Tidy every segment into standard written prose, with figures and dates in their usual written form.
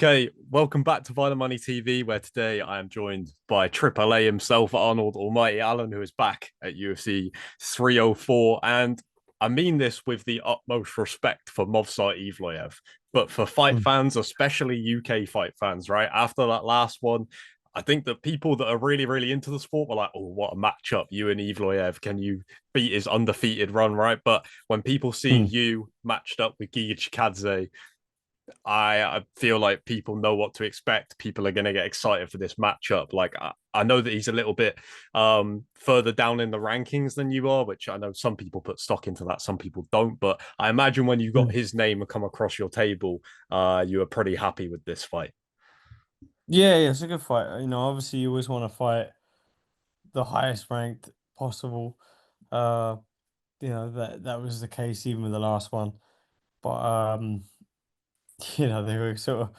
Okay, welcome back to Violent Money TV, where today I am joined by Triple A himself, Arnold Almighty Allen, who is back at UFC 304. And I mean this with the utmost respect for Movsar Evloev, but for fight Mm. fans, especially UK fight fans, right? After that last one, I think that people that are really, really into the sport were like, oh, what a matchup, you and Evloev. Can you beat his undefeated run, right? But when people see Mm. you matched up with Giga Chikadze, I feel like people know what to expect. People are going to get excited for this matchup. Like I know that he's a little bit further down in the rankings than you are, which I know some people put stock into that, some people don't. But I imagine when you got Mm. his name come across your table, you were pretty happy with this fight. Yeah, it's a good fight. Obviously you always want to fight the highest ranked possible. Uh, that was the case even with the last one. But they were sort of,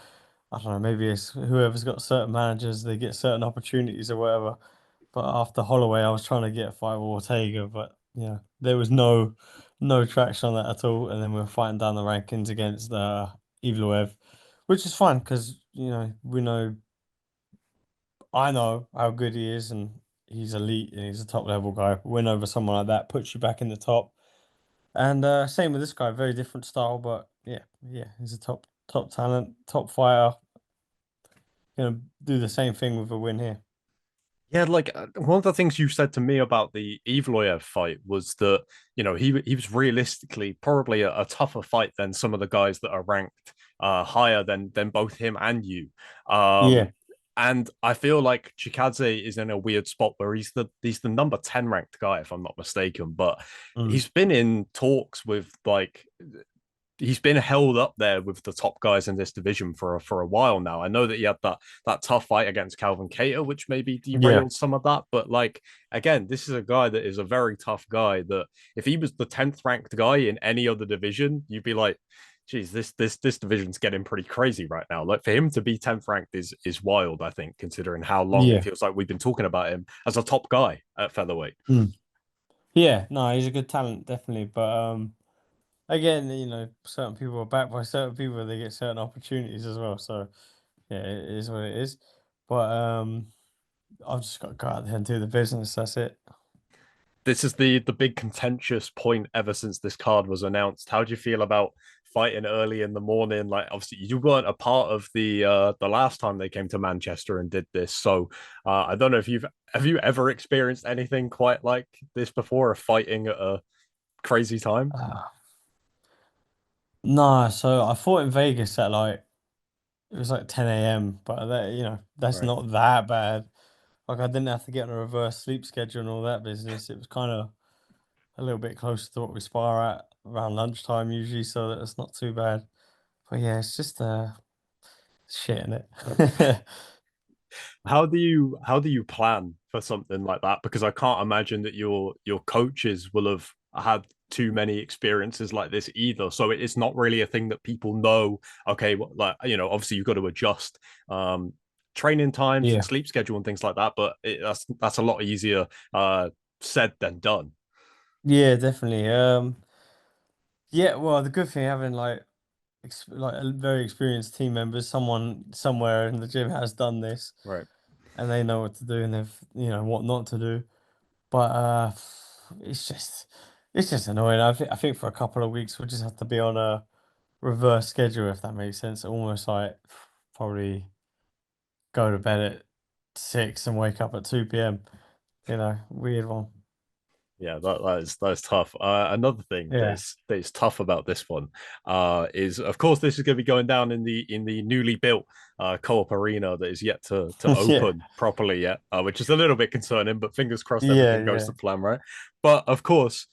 I don't know, maybe it's whoever's got certain managers, they get certain opportunities or whatever. But after Holloway, I was trying to get a fight with Ortega, but there was no traction on that at all. And then we were fighting down the rankings against Evloev, which is fine because we know I know how good he is, and he's elite, and he's a top level guy. Win over someone like that puts you back in the top. And same with this guy, very different style, but yeah, he's a top talent, top fighter. Gonna do the same thing with a win here. Yeah, like one of the things you said to me about the Evloev fight was that he was realistically probably a tougher fight than some of the guys that are ranked higher than both him and you. Yeah. And I feel like Chikadze is in a weird spot where he's the number 10 ranked guy, if I'm not mistaken, but Mm. he's been in talks with like he's been held up there with the top guys in this division for a while now. I know that he had that tough fight against Calvin Cater, which maybe Yeah. derailed some of that. But like again, this is a guy that is a very tough guy. That if he was the 10th ranked guy in any other division, you'd be like, geez, this division's getting pretty crazy right now. Like for him to be 10th ranked is wild, I think, considering how long it Yeah. feels like we've been talking about him as a top guy at featherweight. Mm. Yeah, no, he's a good talent, definitely. But again, certain people are backed by certain people, they get certain opportunities as well. So yeah, it is what it is. But I've just got to go out there and do the business. That's it. This is the big contentious point ever since this card was announced. How do you feel about fighting early in the morning? Like obviously you weren't a part of the last time they came to Manchester and did this. So I don't know if you ever experienced anything quite like this before, of fighting at a crazy time? Uh, no, so I fought in Vegas at like it was like 10 a.m. But that's Right. not that bad. Like I didn't have to get on a reverse sleep schedule and all that business. It was kind of a little bit closer to what we spar at around lunchtime usually, so that it's not too bad. But yeah, it's just shit in it. How do you plan for something like that? Because I can't imagine that your coaches will have had too many experiences like this either. So it's not really a thing that people know. Okay, well, like obviously you've got to adjust training times and Yeah. sleep schedule and things like that. But that's a lot easier said than done. Yeah, definitely. Yeah, well, the good thing having like a very experienced team members, someone somewhere in the gym has done this Right. and they know what to do and they've what not to do. But it's just it's just annoying. I think for a couple of weeks we'll just have to be on a reverse schedule if that makes sense. Almost like probably go to bed at 6 and wake up at 2 p.m. Weird one. Yeah, that is tough. Another thing that Yeah. is tough about this one is, of course, this is going to be going down in the newly built co-op arena that is yet to Yeah. open properly yet, which is a little bit concerning. But fingers crossed, Yeah, everything goes yeah. to plan, right? But of course,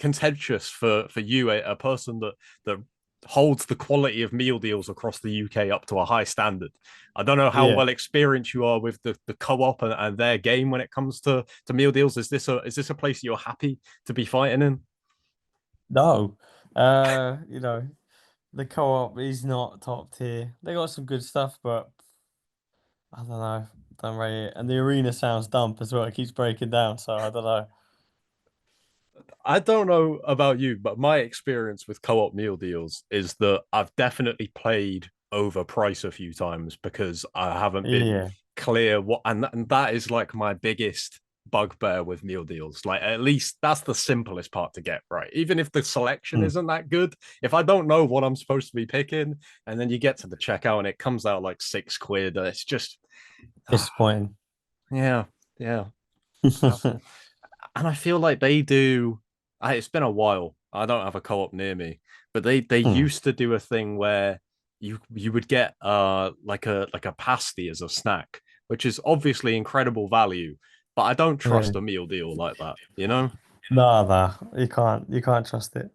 contentious for you, a person that holds the quality of meal deals across the UK up to a high standard. I don't know how Yeah. well experienced you are with the co-op and their game when it comes to meal deals. Is this a place you're happy to be fighting in? No. The co-op is not top tier. They got some good stuff, but I don't know. Don't rate it. And the arena sounds dump as well. It keeps breaking down, so I don't know. I don't know about you, but my experience with co-op meal deals is that I've definitely played overprice a few times because I haven't been Yeah. clear and that is like my biggest bugbear with meal deals. Like at least that's the simplest part to get right. Even if the selection Mm. isn't that good, if I don't know what I'm supposed to be picking, and then you get to the checkout and it comes out like £6, it's just Disappointing. yeah, yeah. And I feel like they do. It's been a while. I don't have a co-op near me, but they Mm. used to do a thing where you would get like a pasty as a snack, which is obviously incredible value, but I don't Yeah. trust a meal deal like that. You know? No, no, you can't trust it.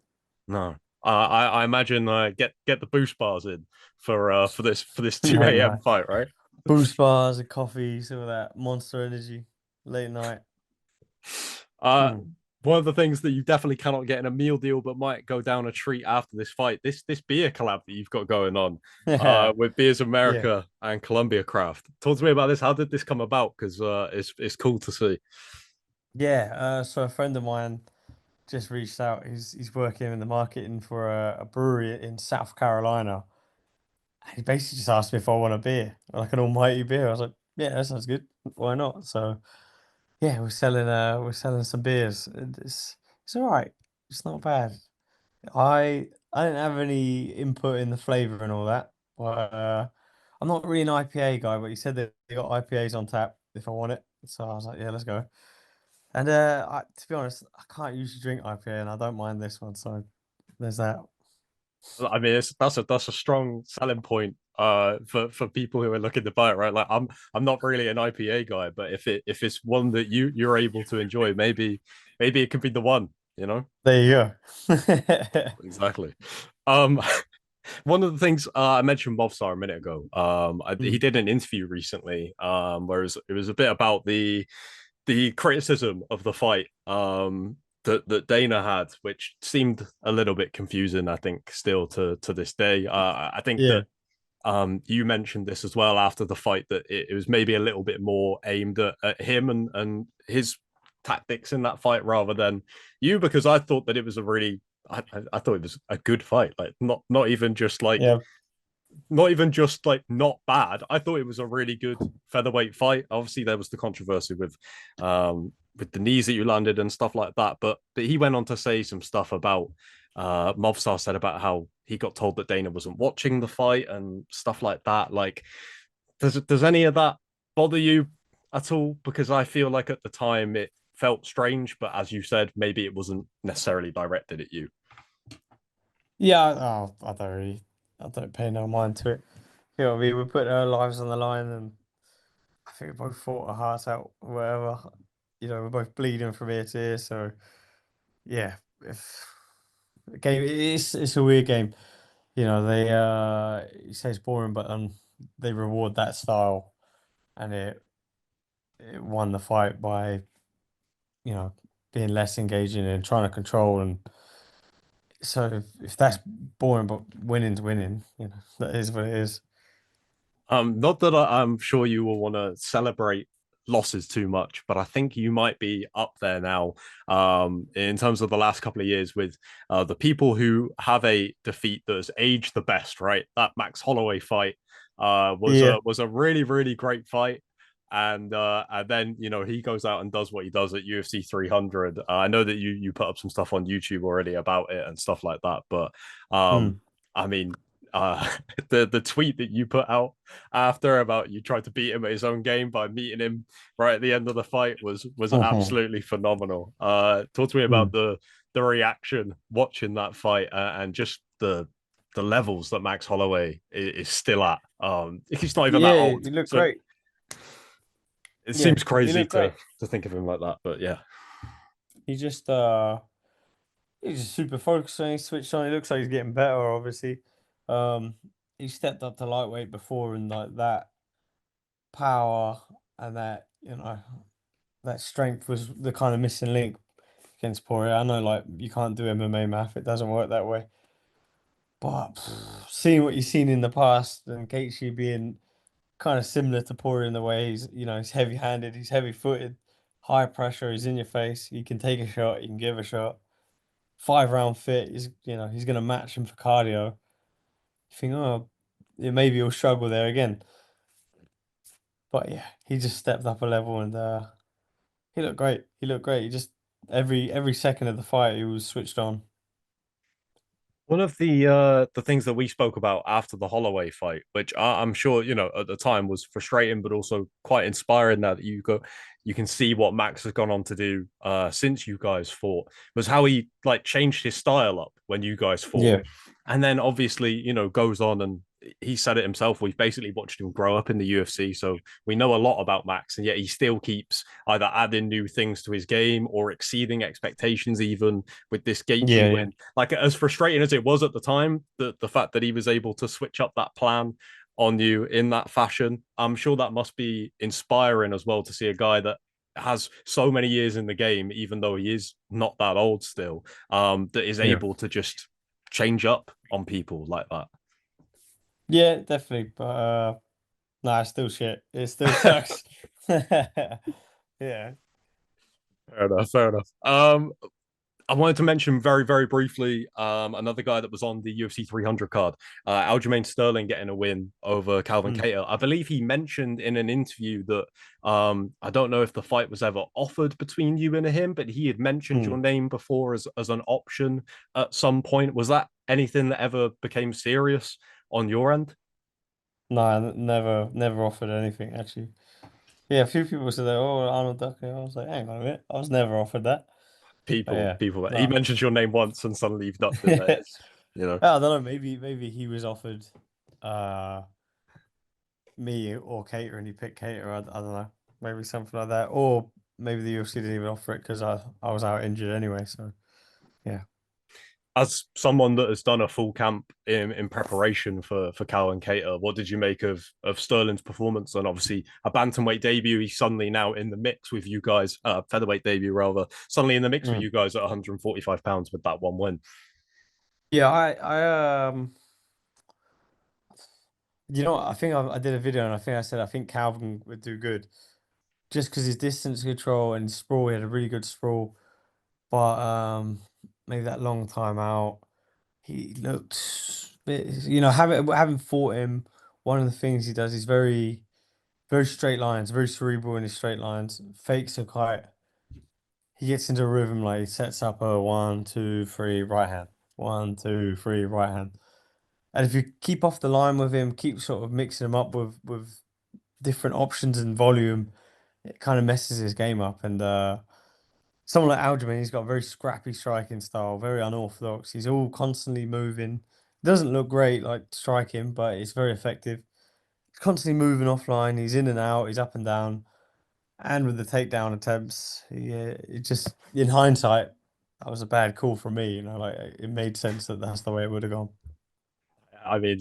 No. I imagine get the boost bars in for this two No, a.m. no. fight, right? Boost bars and coffees, all that Monster Energy, late night. Uh, Mm. one of the things that you definitely cannot get in a meal deal, but might go down a treat after this fight. This beer collab that you've got going on, Yeah. with Beers Yeah. America and Columbia Craft. Talk to me about this. How did this come about? Because it's cool to see. Yeah. So a friend of mine just reached out. He's working in the marketing for a brewery in South Carolina. And he basically just asked me if I want a beer, like an almighty beer. I was like, yeah, that sounds good. Why not? So yeah, we're selling some beers. It's all right. It's not bad. I didn't have any input in the flavor and all that, but I'm not really an IPA guy. But he said that they got IPAs on tap if I want it, so I was like, yeah, let's go. And to be honest, I can't usually drink IPA, and I don't mind this one. So there's that. I mean, that's a strong selling point for people who are looking to buy it, right? Like I'm not really an IPA guy, but if it's one that you're able to enjoy, maybe it could be the one, you know? There you go. Exactly. One of the things I mentioned Movsar a minute ago. He Mm, did an interview recently, where it was a bit about the criticism of the fight that Dana had, which seemed a little bit confusing. I think still to this day. I think yeah, that you mentioned this as well after the fight that it was maybe a little bit more aimed at him and his tactics in that fight rather than you, because I thought that it was a really I thought it was a good fight, like not even just like yeah, not bad. I thought it was a really good featherweight fight. Obviously, there was the controversy with the knees that you landed and stuff like that. But he went on to say some stuff about Movsar said about how he got told that Dana wasn't watching the fight and stuff like that. Like, does any of that bother you at all? Because I feel like at the time it felt strange, but as you said, maybe it wasn't necessarily directed at you. yeah. Oh, I don't pay no mind to it. You know what I mean? We put our lives on the line, and I think we both fought our hearts out, whatever. We're both bleeding from ear to ear. So yeah, if the game, it's a weird game. They you say it's boring, but they reward that style, and it won the fight by you know being less engaging and trying to control. And so if that's boring, but winning's winning, that is what it is. Not that I'm sure you will want to celebrate losses too much, but I think you might be up there now, in terms of the last couple of years with the people who have a defeat that has aged the best. Right, that Max Holloway fight Yeah. was a really great fight. And then he goes out and does what he does at UFC 300. I know that you put up some stuff on YouTube already about it and stuff like that, but Mm. I mean, uh, the tweet that you put out after about you tried to beat him at his own game by meeting him right at the end of the fight was Mhm. absolutely phenomenal. Talk to me about Mm. the reaction watching that fight, and just the levels that Max Holloway is still at. He's not even that Yeah, old, you look so great. it Yeah, seems you crazy look great. to think of him like that. But yeah, He just he's just super focused on. He switched on. He looks like he's getting better. Obviously, um, he stepped up to lightweight before, and like that power and that strength was the kind of missing link against Poirier. I know, like you can't do MMA math; it doesn't work that way. But seeing what you've seen in the past, and Gaethje being kind of similar to Poirier in the way he's heavy-handed, he's heavy-footed, high pressure, he's in your face, he can take a shot, he can give a shot. 5 round fit, he's gonna match him for cardio. You think, oh, maybe he'll struggle there again. But yeah, he just stepped up a level and he looked great. He looked great. He just every second of the fight he was switched on. One of the things that we spoke about after the Holloway fight, which I'm sure you know at the time was frustrating, but also quite inspiring that you can see what Max has gone on to do since you guys fought, was how he like changed his style up when you guys fought, Yeah, and then obviously goes on and he said it himself. We've basically watched him grow up in the UFC, so we know a lot about Max, and yet he still keeps either adding new things to his game or exceeding expectations, even with this Gaethje yeah, yeah, win. Like as frustrating as it was at the time, the fact that he was able to switch up that plan on you in that fashion, I'm sure that must be inspiring as well to see a guy that has so many years in the game, even though he is not that old still, that is yeah, able to just change up on people like yeah, definitely. But nah, it's still shit. It still that. sucks. Yeah. Fair enough. Fair enough. I wanted to mention very, very briefly another guy that was on the UFC 300 card, Aljamain Sterling getting a win over Calvin Mm, Kattar. I believe he mentioned in an interview that I don't know if the fight was ever offered between you and him, but he had mentioned your mm. name before as an option at some point. Was that anything that ever became serious on your end? Nah, never offered anything actually. Yeah, a few people said that, oh, Arnold Ducker. I was like, hang on a minute. I was never offered that. But People, yeah, people. He no. mentions your name once and suddenly you've ducked it. I It's, you know. don't know, maybe he was offered uh me or Cater and he picked Cater. I don't know. Maybe something like that. Or maybe the UFC didn't even offer it because I was out injured anyway. So yeah. As someone that has done a full camp in preparation for Cal and Cater, what did you make of Sterling's performance? And obviously a bantamweight debut, he's suddenly now in the mix with you guys, featherweight debut rather, suddenly in the mix with Mm. you guys at 145 pounds with that one win. Yeah, you know what? I think I did a video and I think I said I think Calvin would do good just because his distance control and his sprawl, he had a really good sprawl. But maybe that long time out, he looked bit, having fought him, one of the things he does is very straight lines, very cerebral in his straight lines. Fakes are quite he gets into a rhythm like he sets up a 1, 2, 3 right hand. 1, 2, 3 right hand. And if you keep off the line with him, keep sort of mixing him up with different options and volume, it kind of messes his game up. And someone like Aljamain, he's got a very scrappy striking style, very unorthodox. He's all constantly moving. Doesn't look great like striking, but it's very effective. He's constantly moving offline. He's in and out. He's up and down. And with the takedown attempts, it just in hindsight, that was a bad call for me. Like it made sense that that's the way it would have gone. I mean,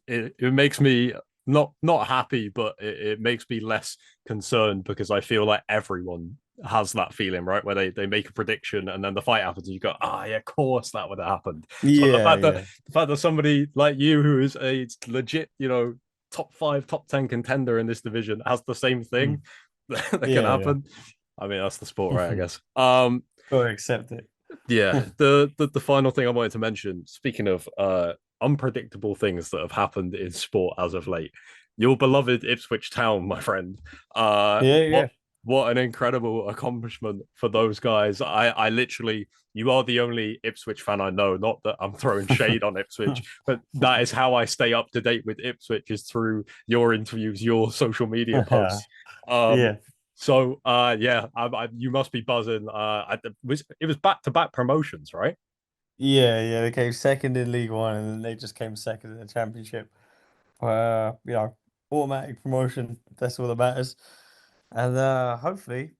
it makes me not happy, but it makes me less concerned because I feel like everyone has that feeling, right? Where they make a prediction and then the fight happens and you go, ah, yeah, of course that would have happened. So Yeah, yeah. the fact that somebody like you who is a legit, top five, top 10 contender in this division has the same thing Mm. that can Yeah, yeah. happen. I mean, that's the sport, right? I Gotta guess. accept it. Yeah, the final thing I wanted to mention, speaking of unpredictable things that have happened in sport as of late, your beloved Ipswich Town, my friend. Uh Yeah, what yeah. what an incredible accomplishment for those guys. I literally you are the only Ipswich fan I know, not that I'm throwing shade on Ipswich, but that is how I stay up to date with Ipswich is through your interviews, your social media posts. Um Yeah. so yeah, you must be buzzing. It was back to back promotions, right? Yeah, yeah. They came second in League One and then they just came second in the Championship. Automatic promotion. That's all that matters. And hopefully,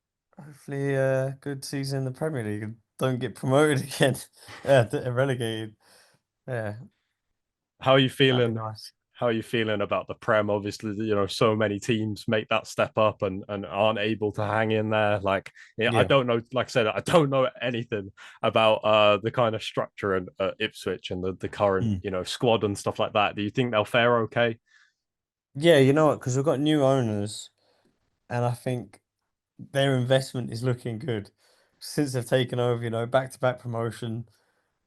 good season in the Premier League and don't get promoted again. Relegated. Yeah, How are you that'd be feeling? nice. How are you feeling about the Prem? Obviously, so many teams make that step up and aren't able to hang in there. Like, yeah, I Yeah. don't know. Like I said, I don't know anything about the kind of structure and Ipswich and the current Mm. squad and stuff like that. Do you think they'll fare okay? Yeah, you know what? Because we've got new owners, and I think their investment is looking good since they've taken over. Back-to-back promotion,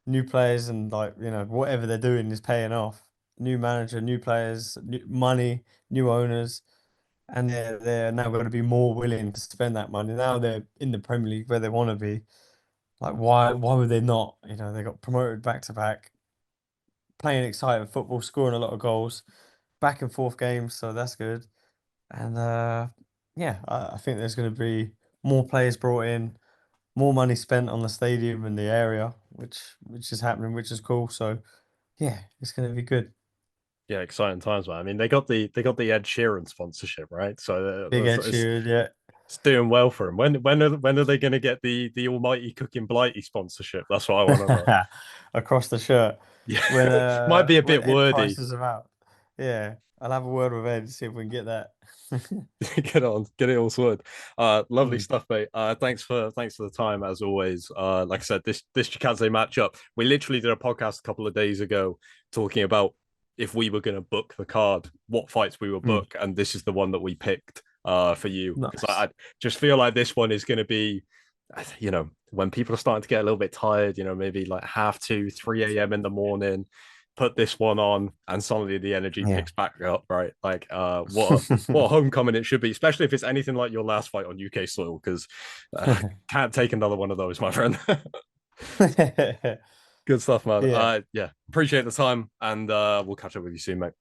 new players, and like whatever they're doing is paying off. new manager, new players, new money, new owners, and they're now going to be more willing to spend that money. Now they're in the Premier League where they want to be. Like, why would they not? You know, they got promoted back to back, playing exciting football, scoring a lot of goals, back and forth games, so that's good. And yeah, I think there's going to be more players brought in, more money spent on the stadium and the area, which is happening, which is cool. So yeah, it's going to be good. Yeah, exciting times, man. I mean, they got the Ed Sheeran sponsorship, right? So Big Ed Sheeran, yeah. it's doing well for them. When are they going to get the Almighty Cooking Blighty sponsorship? That's what I want to know. Across the shirt Yeah, might be a when bit Ed wordy. prices them out. Yeah, I'll have a word with Ed, see if we can get that. Get it all sorted. Lovely Mm, stuff, mate. Thanks for the time as always. Like I said, this Chikadze matchup, we literally did a podcast a couple of days ago talking about if we were going to book the card, what fights we would mm. book, and this is the one that we picked for you because Nice. I just feel like this one is going to be, when people are starting to get a little bit tired, maybe like half two, 3 a.m. in the morning. Put this one on, and suddenly the energy Yeah. picks back up, right? Like, what a homecoming it should be, especially if it's anything like your last fight on UK soil, because can't take another one of those, my friend. Good stuff, man. Yeah. Yeah, appreciate the time, and we'll catch up with you soon, mate.